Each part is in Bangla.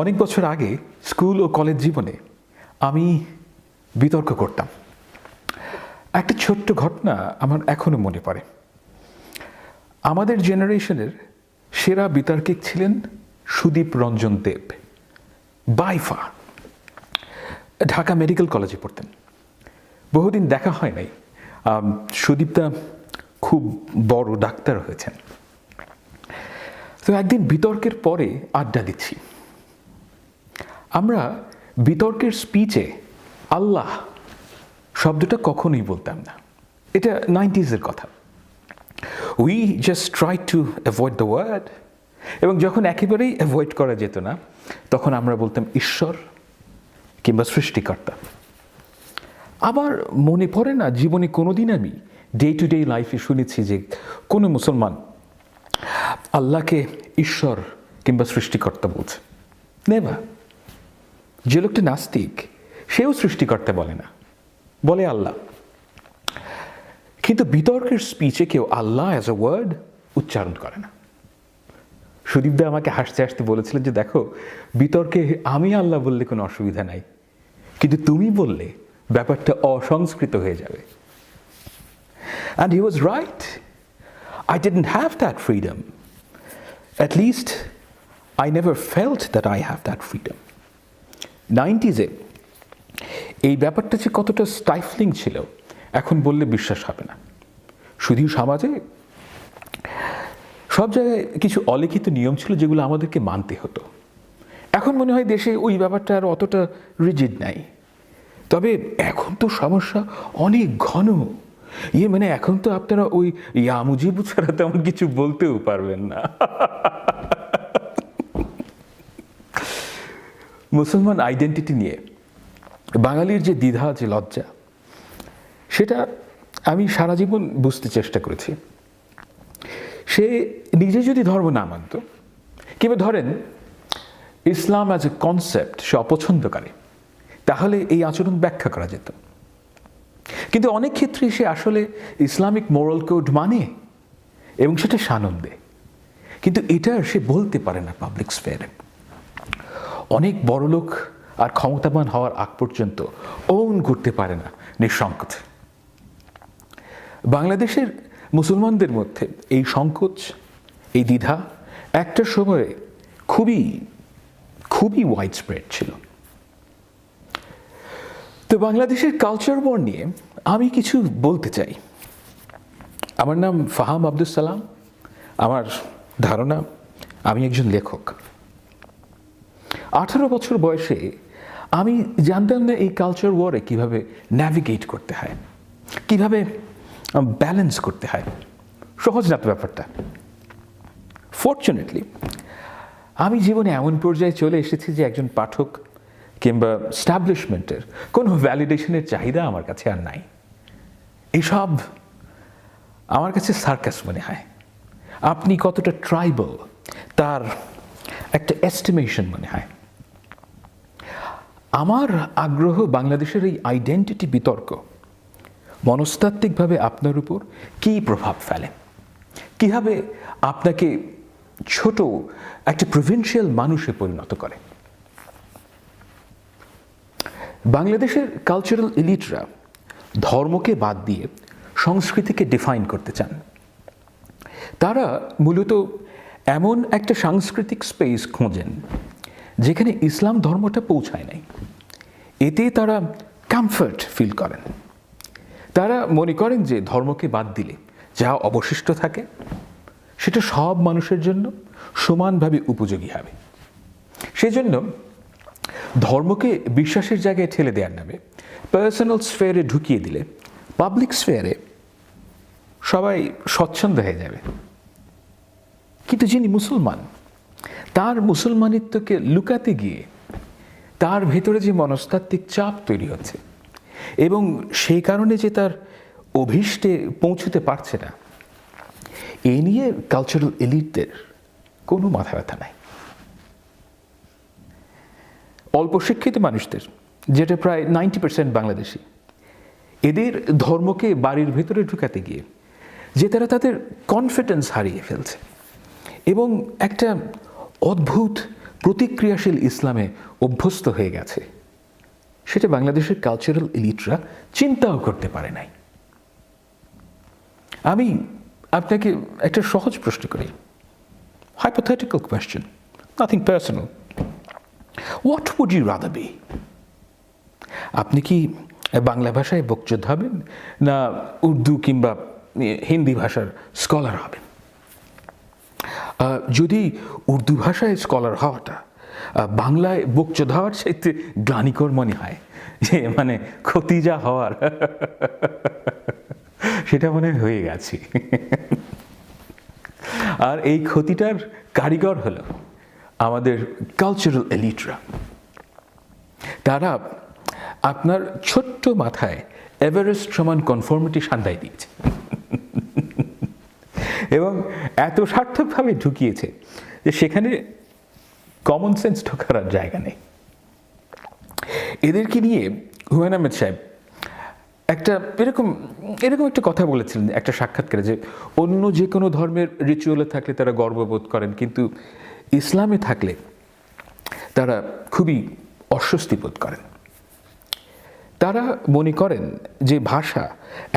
অনেক বছর আগে স্কুল ও কলেজ জীবনে আমি বিতর্ক করতাম। একটা ছোট্ট ঘটনা আমার এখনো মনে পড়ে। আমাদের জেনারেশনের সেরা বিতর্কিক ছিলেন সুদীপ রঞ্জন দেব, বাইফা। ঢাকা মেডিকেল কলেজে পড়তেন। বহুদিন দেখা হয় নাই। সুদীপদা খুব বড় ডাক্তার হয়েছেন। তো একদিন বিতর্কের পরে আড্ডা দিচ্ছি। আমরা বিতর্কের স্পিচে আল্লাহ শব্দটা কখনোই বলতাম না। এটা 90s কথা। We just try to avoid the word. এবং যখন একেবারেই অ্যাভয়েড করা যেত না, তখন আমরা বলতাম ঈশ্বর কিংবা সৃষ্টিকর্তা। আবার মনে পড়ে না জীবনে কোনোদিন আমি ডে টু ডে লাইফে শুনেছি যে কোনো মুসলমান আল্লাহকে ঈশ্বর কিংবা সৃষ্টিকর্তা বলছে। নেভার। যে লোকটা নাস্তিক সেও সৃষ্টিকর্তা বলে না, বলে আল্লাহ। কিন্তু বিতর্কের স্পিচে কেউ আল্লাহ অ্যাজ এ ওয়ার্ড উচ্চারণ করে না। সুদীপদা আমাকে হাসতে হাসতে বলেছিলেন যে দেখো, বিতর্কে আমি আল্লাহ বললে কোনো অসুবিধা নাই, কিন্তু তুমি বললে ব্যাপারটা অসংস্কৃত হয়ে যাবে। And he was right. I didn't have that freedom. At least I never felt that I have that freedom. 90s-এ এই ব্যাপারটা যে কতটা স্টাইফলিং ছিল এখন বললে বিশ্বাস হবে না। শুধু সমাজে সব জায়গায় কিছু অলিখিত নিয়ম ছিল যেগুলো আমাদেরকে মানতে হতো। এখন মনে হয় দেশে ওই ব্যাপারটা আর অতটা রিজিড নাই। তবে এখন তো সমস্যা অনেক ঘন। মানে এখন তো আপনারা ওই মুজিবু ছাড়া তেমন কিছু বলতেও পারবেন না। মুসলমান আইডেন্টিটি নিয়ে বাঙালির যে দ্বিধা, যে লজ্জা, সেটা আমি সারা জীবন বুঝতে চেষ্টা করেছি। সে নিজে যদি ধর্ম না মানত, কিংবা ধরেন ইসলাম অ্যাজ এ কনসেপ্ট সে অপছন্দ করে, তাহলে এই আচরণ ব্যাখ্যা করা যেত। কিন্তু অনেক ক্ষেত্রে সে আসলে ইসলামিক মোরাল কোড মানে এবং সেটা সানন্দে, কিন্তু এটা সে বলতে পারে না পাবলিক স্ফেয়ারে। অনেক বড় লোক আর ক্ষমতাবান হওয়ার আগ পর্যন্ত ওন করতে পারে না নিঃসংকোচ। বাংলাদেশের মুসলমানদের মধ্যে এই সংকোচ, এই দ্বিধা একটা সময়ে খুবই খুবই ওয়াইড স্প্রেড ছিল। তো বাংলাদেশের কালচার ওয়ার নিয়ে আমি কিছু বলতে চাই। আমার নাম ফাহাম আব্দুল সালাম। আমার ধারণা আমি একজন লেখক। 18 বছর বয়সে আমি জানতাম না এই কালচার ওয়ারে কীভাবে ন্যাভিগেট করতে হয়, কীভাবে ব্যালেন্স করতে হয়। সহজ না তো ব্যাপারটা। ফর্চুনেটলি আমি জীবনে এমন পর্যায়ে চলে এসেছি যে একজন পাঠক কিংবা স্টাবলিশমেন্টের কোনো ভ্যালিডেশনের চাহিদা আমার কাছে আর নাই। এসব আমার কাছে সার্কাস মনে হয়। আপনি কতটা ট্রাইবাল তার একটা এস্টিমেশন মনে হয়। আমার আগ্রহ বাংলাদেশের এই আইডেন্টিটি বিতর্ক মনস্তাত্ত্বিকভাবে আপনার উপর কী প্রভাব ফেলে, কীভাবে আপনাকে ছোট একটা প্রভিন্সিয়াল মানুষে পরিণত করে। বাংলাদেশের কালচারাল এলিটরা ধর্মকে বাদ দিয়ে সংস্কৃতিকে ডিফাইন করতে চান। তারা মূলত এমন একটা সাংস্কৃতিক স্পেস খোঁজেন যেখানে ইসলাম ধর্মটা পৌঁছায় নাই। এতে তারা কমফর্ট ফিল করেন। তারা মনে করেন যে ধর্মকে বাদ দিলে যা অবশিষ্ট থাকে সেটা সব মানুষের জন্য সমানভাবে উপযোগী হবে। সেজন্য ধর্মকে বিশ্বাসের জায়গায় ঠেলে দেওয়ার নামে পার্সোনাল স্ফেয়ারে ঢুকিয়ে দিলে পাবলিক স্ফেয়ারে সবাই স্বচ্ছন্দ হয়ে যাবে। কিন্তু যিনি মুসলমান, তার মুসলমানিত্বকে লুকাতে গিয়ে তার ভেতরে যে মনস্তাত্ত্বিক চাপ তৈরি হচ্ছে এবং সেই কারণে যে তার অভীষ্টে পৌঁছতে পারছে না, এ নিয়ে কালচারাল এলিটদের কোনো মাথা ব্যথা নাই। অল্প শিক্ষিত মানুষদের, যেটা প্রায় 90% বাংলাদেশি, এদের ধর্মকে বাড়ির ভেতরে ঢুকাতে গিয়ে যে তারা তাদের কনফিডেন্স হারিয়ে ফেলছে এবং একটা অদ্ভুত প্রতিক্রিয়াশীল ইসলামে অভ্যস্ত হয়ে গেছে, সেটা বাংলাদেশের কালচারাল এলিটরা চিন্তাও করতে পারে নাই। আমি আপনাকে একটা সহজ প্রশ্ন করি, hypothetical question, nothing personal. What would you rather be? আপনি কি বাংলা ভাষায় বকযোদ্ধা হবেন, না উর্দু কিংবা হিন্দি ভাষার স্কলার হবেন? যদি উর্দু ভাষায় স্কলার হওয়াটা বাংলায় বকযোদ্ধা হওয়ার চাইতে গ্লানিকর মনে হয়, যে মানে ক্ষতি যা হওয়ার সেটা মনে হয়ে গেছে। আর এই ক্ষতিটার কারিগর হলো আমাদের কালচারাল এলিটরা। তারা আপনার ছোট্ট মাথায় এভারেস্ট সমান কনফর্মিটি সান্দাই দিয়েছে এবং এত সার্থকভাবে ঢুকিয়েছে যে সেখানে কমন সেন্স ঢোকার আর জায়গা নেই। এদেরকে নিয়ে হুমায়ুন আহমেদ সাহেব এরকম একটা কথা বলেছিলেন একটা সাক্ষাৎকারে, যে অন্য যে কোনো ধর্মের রিচুয়ালে থাকলে তারা গর্ববোধ করেন, কিন্তু ইসলামে থাকলে তারা খুবই অস্বস্তি বোধ করেন। তারা মনে করেন যে ভাষা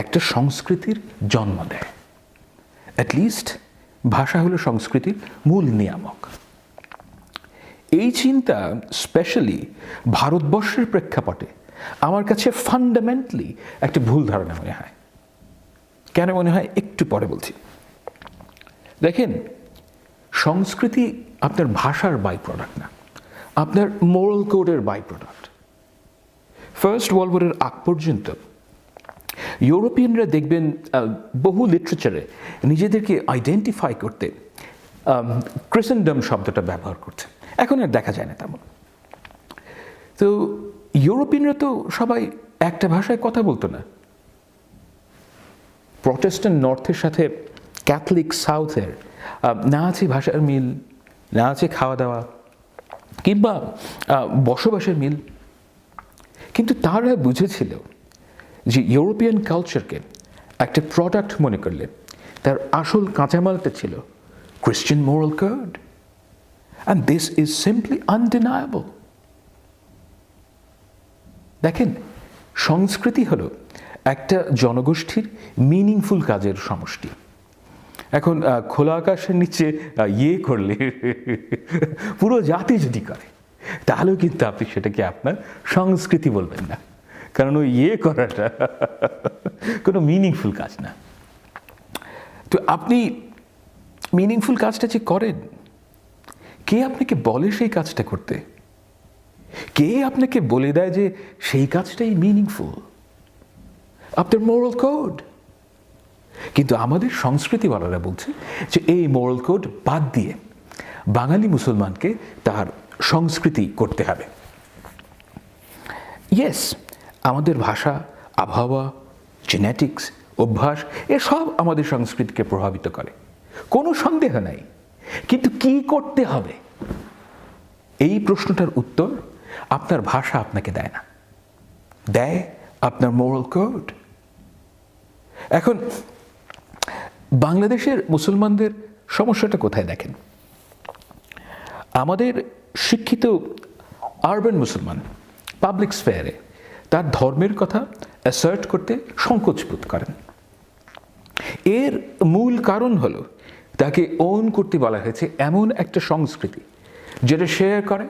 একটা সংস্কৃতির জন্ম দেয়, অ্যাটলিস্ট ভাষা হলো সংস্কৃতির মূল নিয়ামক। এই চিন্তা স্পেশালি ভারতবর্ষের প্রেক্ষাপটে আমার কাছে ফান্ডামেন্টালি একটা ভুল ধারণা মনে হয়। কেন মনে হয় একটু পরে বলছি। দেখেন, সংস্কৃতি আপনার ভাষার বাই প্রোডাক্ট না, আপনার মোরাল কোডের বাই প্রোডাক্ট। ফার্স্ট ওয়ার্ল্ড ওয়ারের আগ পর্যন্ত ইউরোপিয়ানরা দেখবেন বহু লিটারেচারে নিজেদেরকে আইডেন্টিফাই করতে ক্রিসেন্ডম শব্দটা ব্যবহার করছে, এখন আর দেখা যায় না তেমন। তো ইউরোপিয়ানরা তো সবাই একটা ভাষায় কথা বলতো না। প্রটেস্ট্যান্ট নর্থের সাথে ক্যাথলিক সাউথের না আছে ভাষার মিল, না আছে খাওয়া দাওয়া কিংবা বসবাসের মিল, কিন্তু তারা বুঝেছিল যে ইউরোপিয়ান কালচারকে একটা প্রোডাক্ট মনে করলে তার আসল কাঁচামালটা ছিল Christian moral code, and this is simply undeniable. দেখেন, সংস্কৃতি হলো একটা জনগোষ্ঠীর মিনিংফুল কাজের সমষ্টি। এখন খোলা আকাশের নিচে করলে পুরো জাতি যদি করে, তাহলেও কিন্তু আপনি সেটাকে আপনার সংস্কৃতি বলবেন না, কারণ ওই করাটা কোনো মিনিংফুল কাজ না। তো আপনি মিনিংফুল কাজটা যে করেন, কে আপনাকে বলে সেই কাজটা করতে? কে আপনাকে বলে দেয় যে সেই কাজটাই মিনিংফুল? আপনার মোরাল কোড। কিন্তু আমাদের সংস্কৃতিওয়ালারা বলছে যে এই মোরাল কোড বাদ দিয়ে বাঙালি মুসলমানকে তার সংস্কৃতি করতে হবে। ইয়েস, আমাদের ভাষা, আবহাওয়া, জেনেটিক্স, অভ্যাস এসব আমাদের সংস্কৃতিকে প্রভাবিত করে, কোনো সন্দেহ নাই। কিন্তু কি করতে হবে, এই প্রশ্নটার উত্তর আপনার ভাষা আপনাকে দেয় না, দেয় আপনার মোরাল কোড। এখন বাংলাদেশের মুসলমানদের সমস্যাটা কোথায় দেখেন? আমাদের শিক্ষিত আরবান মুসলমান পাবলিক স্ফেয়ারে তার ধর্মের কথা অ্যাসার্ট করতে সংকোচ বোধ করেন। এর মূল কারণ হলো তাকে ওন করতে বলা হয়েছে এমন একটা সংস্কৃতি যেটা শেয়ার করে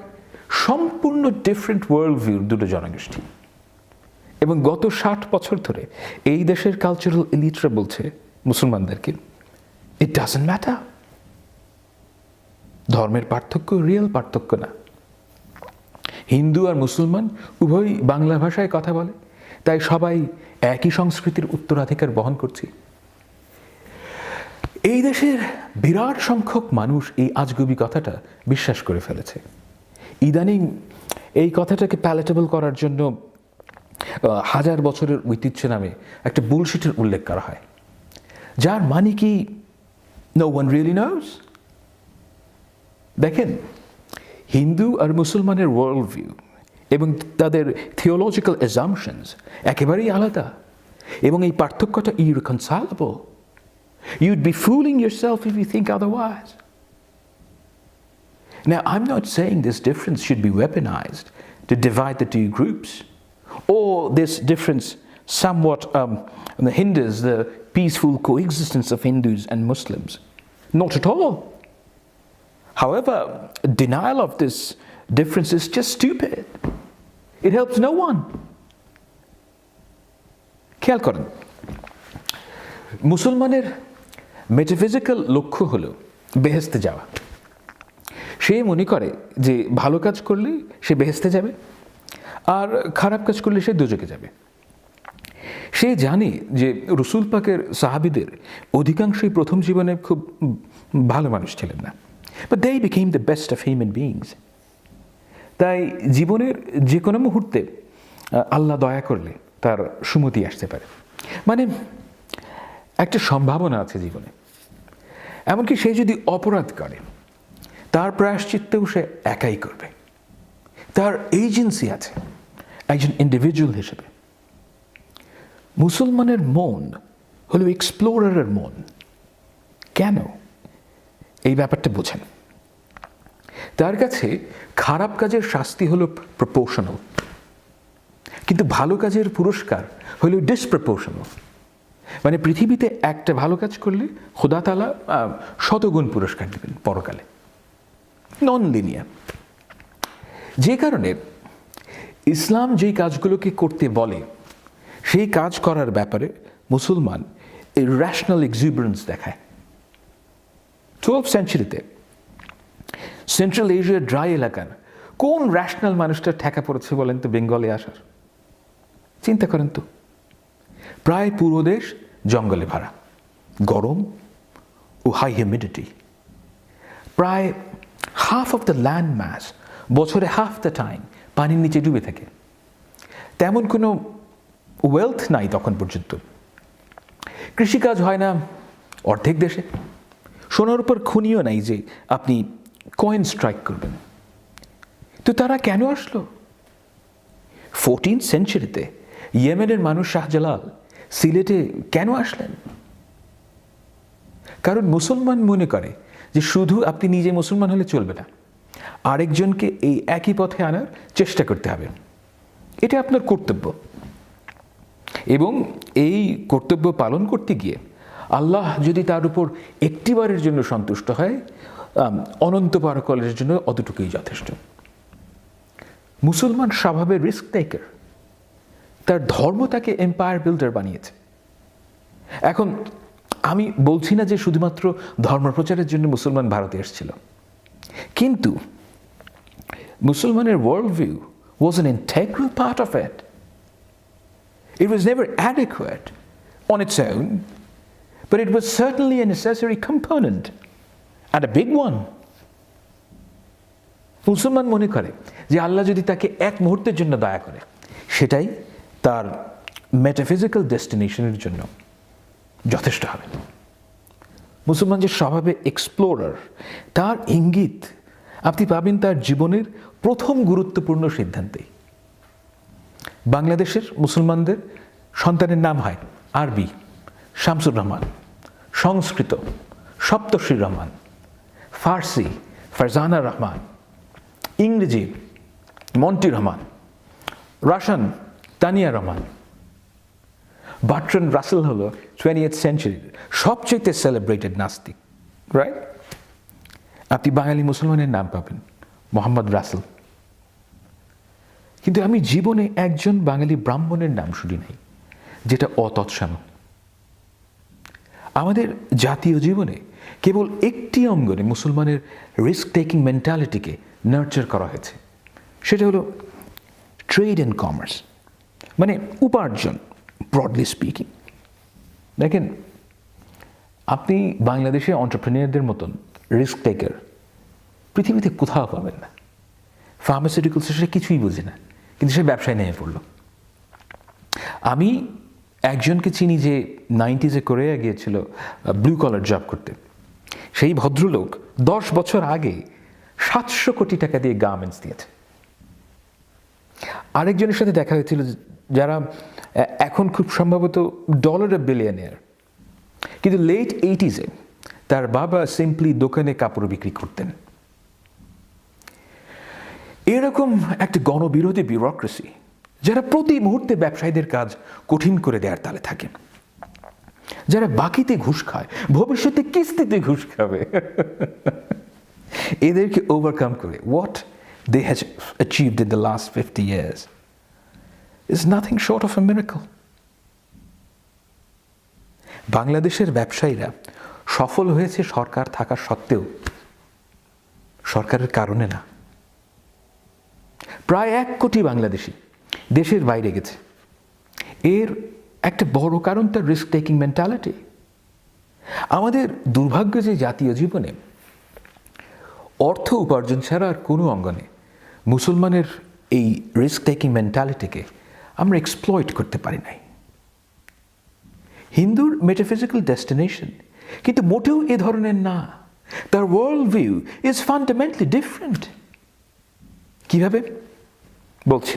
সম্পূর্ণ ডিফারেন্ট ওয়ার্ল্ড ভিউর দুটো জনগোষ্ঠী। এবং গত 60 বছর ধরে এই দেশের কালচারাল এলিটরা বলছে মুসলমানদেরকে, ইট ডাজন্ট ম্যাটার, ধর্মের পার্থক্য রিয়েল পার্থক্য না। হিন্দু আর মুসলমান উভয়ই বাংলা ভাষায় কথা বলে, তাই সবাই একই সংস্কৃতির উত্তরাধিকার বহন করছি। এই দেশের বিরাট সংখ্যক মানুষ এই আজগুবি কথাটা বিশ্বাস করে ফেলেছে। ইদানিং এই কথাটাকে প্যালেটেবল করার জন্য 1000 বছরের ঐতিহ্য নামে একটা বুলশিটের উল্লেখ করা হয়, যার মানে কি নো ওয়ান রিয়েলি নোস। দেখেন, হিন্দু আর মুসলমানের ওয়ার্ল্ড ভিউ এবং তাদের থিওলজিক্যাল অ্যাজাম্পশনস একেবারেই আলাদা, এবং এই পার্থক্যটা ইররিকনসাইলেবল। You'd be fooling yourself if you think otherwise. Now, I'm not saying this difference should be weaponized to divide the two groups, or this difference somewhat hinders the peaceful coexistence of Hindus and Muslims. Not at all. However, denial of this difference is just stupid. It helps no one. খেয়াল করেন, মুসলমানের মেটাফিজিক্যাল লক্ষ্য হলো বেহেশতে যাওয়া। সে মনে করে যে ভালো কাজ করলে সে বেহেশতে যাবে, আর খারাপ কাজ করলে সে দোজখে যাবে। সে জানে যে রসুল পাকের সাহাবীদের অধিকাংশই প্রথম জীবনে খুব ভালো মানুষ ছিলেন না, but they became the best of human beings. তাই জীবনের যে কোনো মুহূর্তে আল্লাহ দয়া করলে তার সুমতি আসতে পারে, মানে একটা সম্ভাবনা আছে জীবনে। এমনকি সে যদি অপরাধ করে তার প্রায়শ্চিত্তেও সে একাই করবে, তার এজেন্সি আছে একজন ইন্ডিভিজুয়াল হিসেবে। মুসলমানের মন হলো এক্সপ্লোরারের মন। কেন? এই ব্যাপারটা বোঝেন। তার কাছে খারাপ কাজের শাস্তি হলো প্রপোর্শনাল, কিন্তু ভালো কাজের পুরস্কার হলো ডিসপ্রপোর্শনাল। মানে পৃথিবীতে একটা ভালো কাজ করলে খোদা তাআলা শতগুণ পুরস্কার দেবেন পরকালে, নন লিনিয়ার। যে কারণে ইসলাম যেই কাজগুলোকে করতে বলে সেই কাজ করার ব্যাপারে মুসলমান এই র্যাশনাল এক্সুবারেন্স দেখায়। 12th সেঞ্চুরিতে সেন্ট্রাল এশিয়ার ড্রাই এলাকার কোন র্যাশনাল মানুষটা ঠেকা পড়েছে বলেন তো বেঙ্গলে আসার? চিন্তা করেন তো, প্রায় পুরো দেশ জঙ্গলে ভরা, গরম ও হাই হিউমিডিটি। প্রায় half of the land mass বছরে হাফ দ্য টাইম পানির নিচে ডুবে থাকে। তেমন কোনো ওয়েলথ নাই তখন পর্যন্ত। কৃষিকাজ হয় না অর্ধেক দেশে, সোনার উপর খনিও নাই যে আপনি কয়েন স্ট্রাইক করবেন। তো তারা কেন আসলো? 14th সেঞ্চুরিতে ইয়েমেনের মানুষ শাহজালাল সিলেটে কেন আসলেন? কারণ মুসলমান মনে করে যে শুধু আপনি নিজে মুসলমান হলে চলবে না, আরেকজনকে এই একই পথে আনার চেষ্টা করতে হবে। এটা আপনার কর্তব্য, এবং এই কর্তব্য পালন করতে গিয়ে আল্লাহ যদি তার উপর একটিবারের জন্য সন্তুষ্ট হয়, অনন্ত পরকালের জন্য অতটুকুই যথেষ্ট। মুসলমান স্বভাবে রিস্ক টেকার, তার ধর্ম তাকে এম্পায়ার বিল্ডার বানিয়েছে। এখন আমি বলছি না যে শুধুমাত্র ধর্মপ্রচারের জন্য মুসলমান ভারতে এসেছিল, কিন্তু মুসলমানের world view was an integral part of it. It was never adequate on its own, but it was certainly a necessary component, and a big one. মুসলমান মনে করে যে আল্লাহ যদি তাকে এক মুহূর্তের জন্য দয়া করে, সেটাই তার মেটাফিজিক্যাল ডেস্টিনেশনের জন্য যথেষ্ট হবে। মুসলমান যে স্বভাবে এক্সপ্লোরার, তার ইঙ্গিত আপনি পাবেন তার জীবনের প্রথম গুরুত্বপূর্ণ সিদ্ধান্তেই। বাংলাদেশের মুসলমানদের সন্তানের নাম হয় আরবি শামসুর রহমান, সংস্কৃত সপ্তর্ষি রহমান, ফার্সি ফারজানা রহমান, ইংরেজি Monty Rahman, Russian Tania Rahman. Bertrand Russell হলো 20th সেঞ্চুরির সবচেয়ে সেলিব্রেটেড নাস্তিক, রাইট? আপনি বাঙালি মুসলমানের নাম পাবেন মোহাম্মদ রাসেল, কিন্তু আমি জীবনে একজন বাঙালি ব্রাহ্মণের নাম শুনি নাই যেটা অতৎসাম। আমাদের জাতীয় জীবনে কেবল একটি অঙ্গনে মুসলমানের রিস্ক টেকিং মেন্টালিটিকে নার্চার করা হয়েছে, সেটা হলো ট্রেড অ্যান্ড কমার্স, মানে উপার্জন, ব্রডলি স্পিকিং। দেখেন, আপনি বাংলাদেশে এন্টারপ্রেনিয়রদের মতন রিস্ক টেকার পৃথিবীতে কোথাও পাবেন না। ফার্মাসিউটিক্যালস সে কিছুই বোঝে না, কিন্তু সে ব্যবসায় নেমে পড়ল। আমি একজনকে চিনি যে 90s কোরিয়া গিয়েছিল ব্লু কলার জব করতে। সেই ভদ্রলোক 10 বছর আগে 700 কোটি টাকা দিয়ে গার্মেন্টস দিয়েছে। আরেকজনের সাথে দেখা হয়েছিল যারা এখন খুব সম্ভবত ডলারের বিলিয়নিয়ার, কিন্তু লেট 80s তার বাবা সিম্পলি দোকানে কাপড় বিক্রি করতেন। এরকম একটা গণবিরোধী বিউরোক্রেসি যারা প্রতি মুহূর্তে ব্যবসায়ীদের কাজ কঠিন করে দেওয়ার তালে থাকে, যারা বাকিতে ঘুষ খায়, ভবিষ্যতে কিস্তিতে ঘুষ খাবে, এদেরকে ওভারকাম করে what they have achieved in the last 50 years is nothing short of a miracle. বাংলাদেশের ব্যবসায়ীরা সফল হয়েছে সরকার থাকা সত্ত্বেও, সরকারের কারণে না। প্রায় 1 কোটি বাংলাদেশি দেশের বাইরে গেছে, এর একটা বড় কারণ তার রিস্ক টেকিং মেন্টালিটি। আমাদের দুর্ভাগ্য যে জাতীয় জীবনে অর্থ উপার্জন ছাড়া আর কোনো অঙ্গনে মুসলমানের এই রিস্ক টেকিং মেন্টালিটিকে আমরা এক্সপ্লয়েট করতে পারি নাই। হিন্দুর মেটাফিজিক্যাল ডেস্টিনেশন কিন্তু মোটেও এ ধরনের না, তার world view is fundamentally different. কিভাবে বলছি?